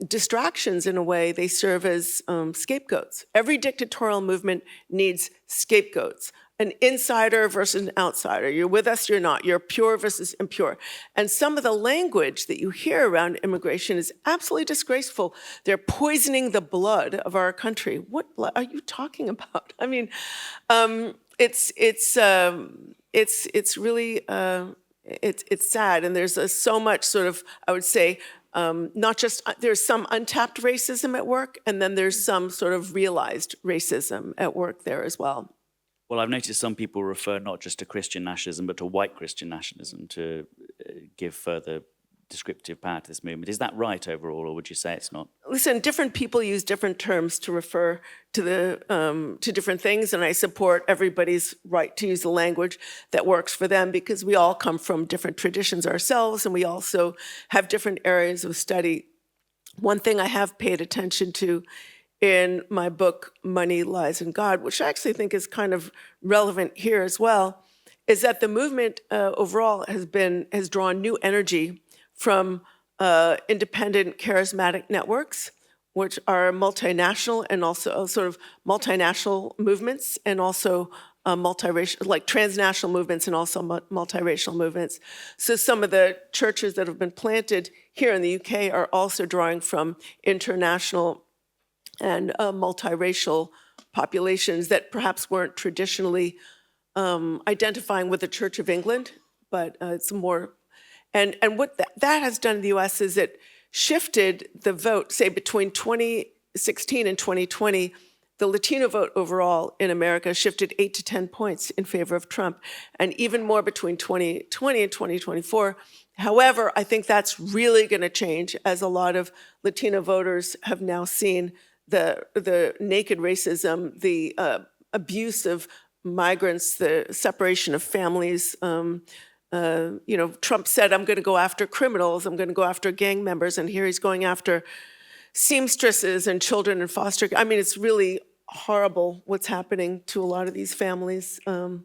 Speaker 1: distractions in a way. They serve as scapegoats. Every dictatorial movement needs scapegoats. An insider versus an outsider. You're with us, you're not. You're pure versus impure. And some of the language that you hear around immigration is absolutely disgraceful. They're poisoning the blood of our country. What blood are you talking about? I mean, it's really it's sad. And there's so much sort of, I would say, not just, there's some untapped racism at work, and then there's some sort of realized racism at work there as well.
Speaker 4: Well, I've noticed some people refer not just to Christian nationalism, but to white Christian nationalism to give further descriptive power to this movement. Is that right overall, or would you say it's not?
Speaker 1: Listen, different people use different terms to refer to different things, and I support everybody's right to use the language that works for them, because we all come from different traditions ourselves, and we also have different areas of study. One thing I have paid attention to in my book, Money, Lies, and God, which I actually think is kind of relevant here as well, is that the movement overall has drawn new energy from independent charismatic networks, which are multinational and also sort of multinational movements, and also multiracial, like transnational movements and also multiracial movements. So some of the churches that have been planted here in the UK are also drawing from international and multiracial populations that perhaps weren't traditionally identifying with the Church of England, but it's more, and what that has done in the US is it shifted the vote, say between 2016 and 2020, the Latino vote overall in America shifted 8 to 10 points in favor of Trump, and even more between 2020 and 2024. However, I think that's really going to change, as a lot of Latino voters have now seen the naked racism, the abuse of migrants, the separation of families. Trump said, I'm going to go after criminals, I'm going to go after gang members, and here he's going after seamstresses and children in foster care. I mean, it's really horrible what's happening to a lot of these families. So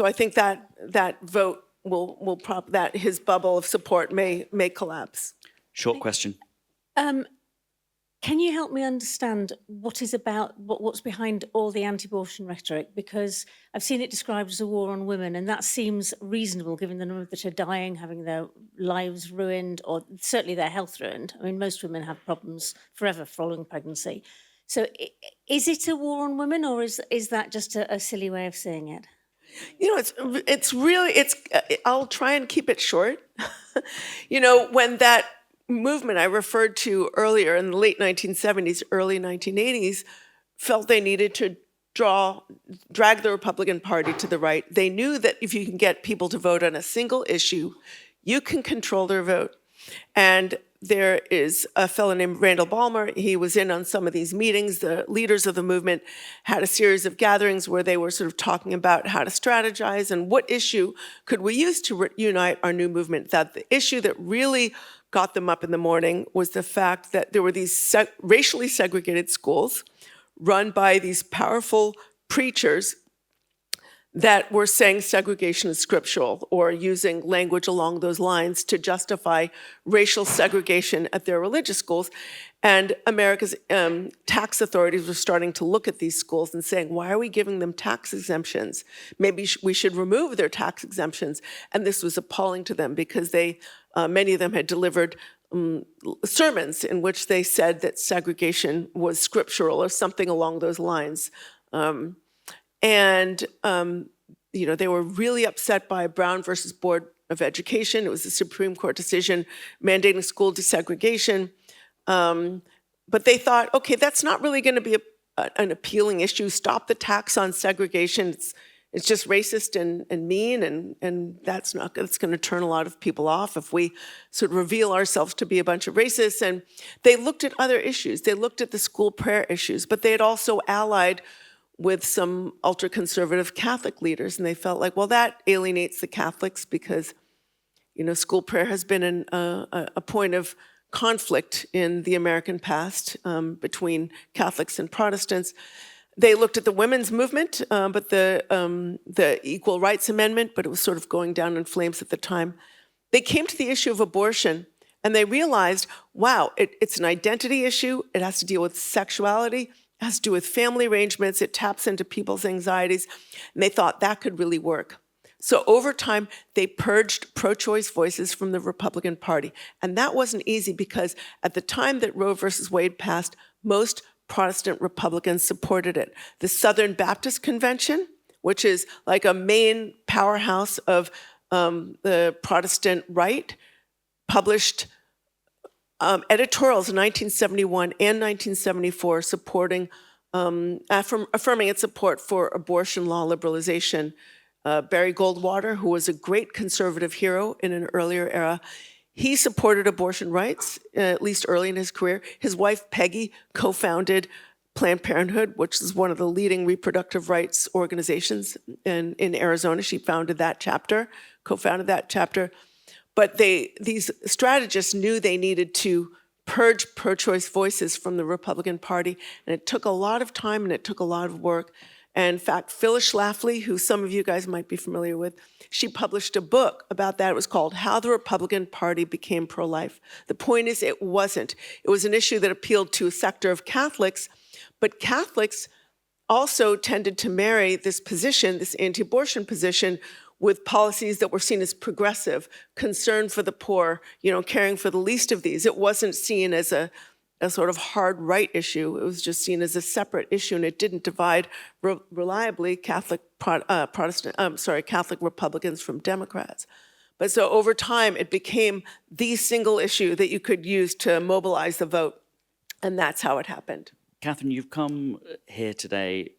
Speaker 1: I think that vote will that his bubble of support may collapse.
Speaker 4: Short question.
Speaker 9: Can you help me understand what's behind all the anti-abortion rhetoric? Because I've seen it described as a war on women, and that seems reasonable given the number that are dying, having their lives ruined, or certainly their health ruined. I mean, most women have problems forever following pregnancy. So is it a war on women, or is that just a silly way of saying it?
Speaker 1: It's really, I'll try and keep it short. When that movement I referred to earlier in the late 1970s, early 1980s, felt they needed to drag the Republican Party to the right. They knew that if you can get people to vote on a single issue, you can control their vote. And there is a fellow named Randall Ballmer. He was in on some of these meetings. The leaders of the movement had a series of gatherings where they were sort of talking about how to strategize and what issue could we use to unite our new movement. That the issue that really got them up in the morning was the fact that there were these racially segregated schools run by these powerful preachers that were saying segregation is scriptural or using language along those lines to justify racial segregation at their religious schools. And America's tax authorities were starting to look at these schools and saying, why are we giving them tax exemptions? Maybe we should remove their tax exemptions. And this was appalling to them because many of them had delivered sermons in which they said that segregation was scriptural or something along those lines. They were really upset by Brown versus Board of Education. It was a Supreme Court decision mandating school desegregation. But they thought, okay, that's not really going to be an appealing issue. Stop the tax on segregation. It's just racist and mean, and that's going to turn a lot of people off if we sort of reveal ourselves to be a bunch of racists. And they looked at other issues. They looked at the school prayer issues, but they had also allied with some ultra-conservative Catholic leaders, and they felt like, well, that alienates the Catholics because, school prayer has been a point of conflict in the American past between Catholics and Protestants. They looked at the women's movement, but the Equal Rights Amendment, but it was sort of going down in flames at the time. They came to the issue of abortion, and they realized, wow, it's an identity issue. It has to deal with sexuality. It has to do with family arrangements. It taps into people's anxieties. And they thought that could really work. So over time, they purged pro-choice voices from the Republican Party. And that wasn't easy because at the time that Roe versus Wade passed, most Protestant Republicans supported it. The Southern Baptist Convention, which is like a main powerhouse of the Protestant right, published editorials in 1971 and 1974 supporting, affirming its support for abortion law liberalization. Barry Goldwater, who was a great conservative hero in an earlier era, he supported abortion rights, at least early in his career. His wife, Peggy, co-founded Planned Parenthood, which is one of the leading reproductive rights organizations in Arizona. She founded that chapter, co-founded that chapter. But these strategists knew they needed to purge pro-choice voices from the Republican Party, and it took a lot of time and it took a lot of work. And in fact, Phyllis Schlafly, who some of you guys might be familiar with, she published a book about that. It was called How the Republican Party Became Pro-Life. The point is, it wasn't. It was an issue that appealed to a sector of Catholics, but Catholics also tended to marry this position, this anti-abortion position, with policies that were seen as progressive, concern for the poor, caring for the least of these. It wasn't seen as a sort of hard right issue. It was just seen as a separate issue, and it didn't divide reliably Catholic Republicans from Democrats. But so over time, it became the single issue that you could use to mobilize the vote, and that's how it happened.
Speaker 4: Katherine, you've come here today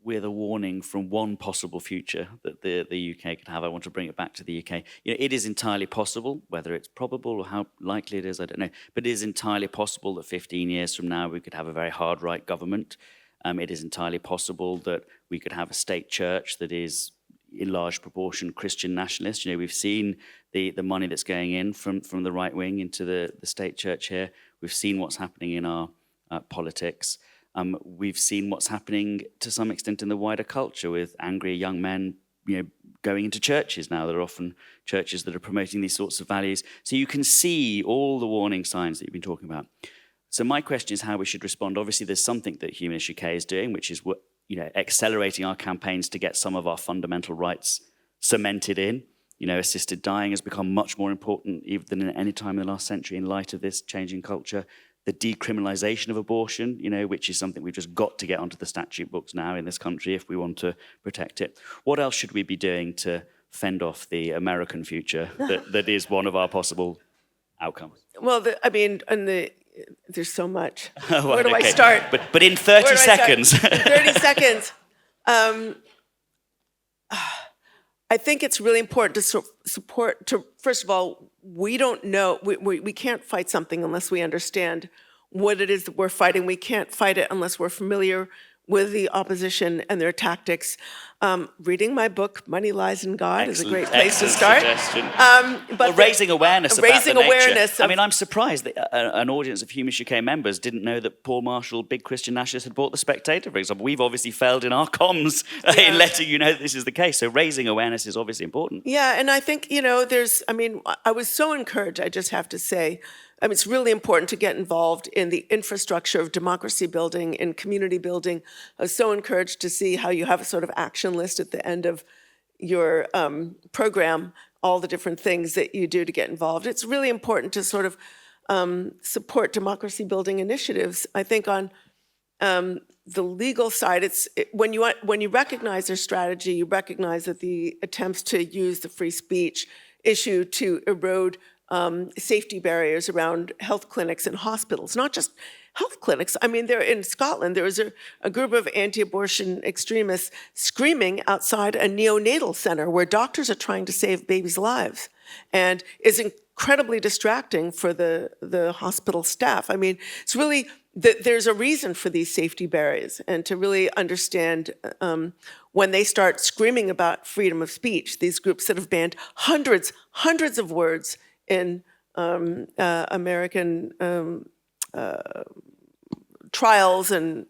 Speaker 4: with a warning from one possible future that the UK could have. I want to bring it back to the UK. It is entirely possible, whether it's probable or how likely it is, I don't know, but it is entirely possible that 15 years from now we could have a very hard right government. It is entirely possible that we could have a state church that is in large proportion Christian nationalist. We've seen the money that's going in from the right wing into the state church here. We've seen what's happening in our politics. We've seen what's happening to some extent in the wider culture with angry young men, going into churches now. There are often churches that are promoting these sorts of values. So you can see all the warning signs that you've been talking about. So my question is how we should respond. Obviously, there's something that Humanist UK is doing, which is accelerating our campaigns to get some of our fundamental rights cemented in. Assisted dying has become much more important even than at any time in the last century in light of this changing culture. The decriminalisation of abortion, which is something we've just got to get onto the statute books now in this country if we want to protect it. What else should we be doing to fend off the American future that is one of our possible outcomes?
Speaker 1: Well, there's so much. Where do I start?
Speaker 4: But in 30 seconds.
Speaker 1: In 30 seconds. I think it's really important to first of all, we don't know, we can't fight something unless we understand what it is that we're fighting. We can't fight it unless we're familiar with the opposition and their tactics. Reading my book, Money, Lies, and God is a great place to start.
Speaker 4: Suggestion.
Speaker 1: But
Speaker 4: Well, raising awareness about
Speaker 1: raising
Speaker 4: the nature.
Speaker 1: awareness
Speaker 4: I mean, I'm surprised that an audience of Humanist UK members didn't know that Paul Marshall, big Christian nationalist, had bought The Spectator, for example. We've obviously failed in our comms in letting you know that this is the case. So raising awareness is obviously important.
Speaker 1: Yeah, and I think, I was so encouraged, I just have to say. It's really important to get involved in the infrastructure of democracy building and community building. I was so encouraged to see how you have a sort of action list at the end of your program, all the different things that you do to get involved. It's really important to sort of support democracy building initiatives. I think on the legal side, when you recognize their strategy, you recognize that the attempts to use the free speech issue to erode safety barriers around health clinics and hospitals, not just health clinics. There in Scotland, there was a group of anti-abortion extremists screaming outside a neonatal center where doctors are trying to save babies' lives, and is incredibly distracting for the hospital staff. It's really there's a reason for these safety barriers, and to really understand when they start screaming about freedom of speech, these groups that have banned hundreds of words in American trials and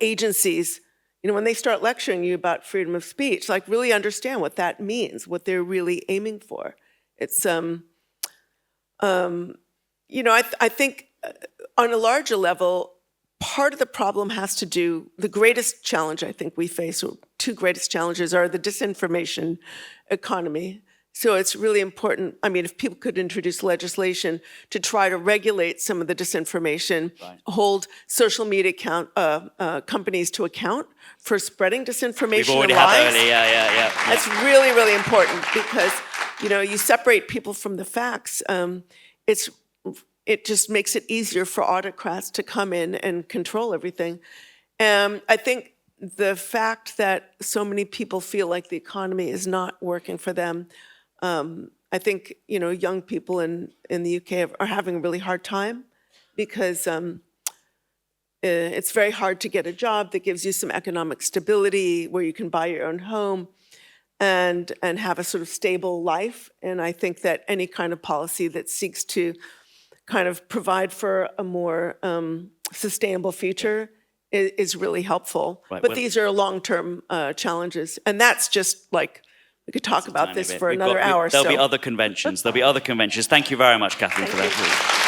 Speaker 1: agencies, when they start lecturing you about freedom of speech, really understand what that means, what they're really aiming for. It's I think on a larger level, part of the problem has to do, the greatest challenge I think we face, or two greatest challenges, are the disinformation economy. So it's really important, if people could introduce legislation to try to regulate some of the disinformation, hold social media companies to account for spreading disinformation.
Speaker 4: We've already had that earlier, yeah.
Speaker 1: That's really, really important, because, you separate people from the facts. It just makes it easier for autocrats to come in and control everything. I think the fact that so many people feel like the economy is not working for them, I think, young people in the UK are having a really hard time, because it's very hard to get a job that gives you some economic stability, where you can buy your own home and have a sort of stable life. And I think that any kind of policy that seeks to kind of provide for a more sustainable future is really helpful.
Speaker 4: Right,
Speaker 1: but these are long-term challenges. And that's just we could talk about this for another hour.
Speaker 4: There'll be other conventions. Thank you very much, Katherine, for that.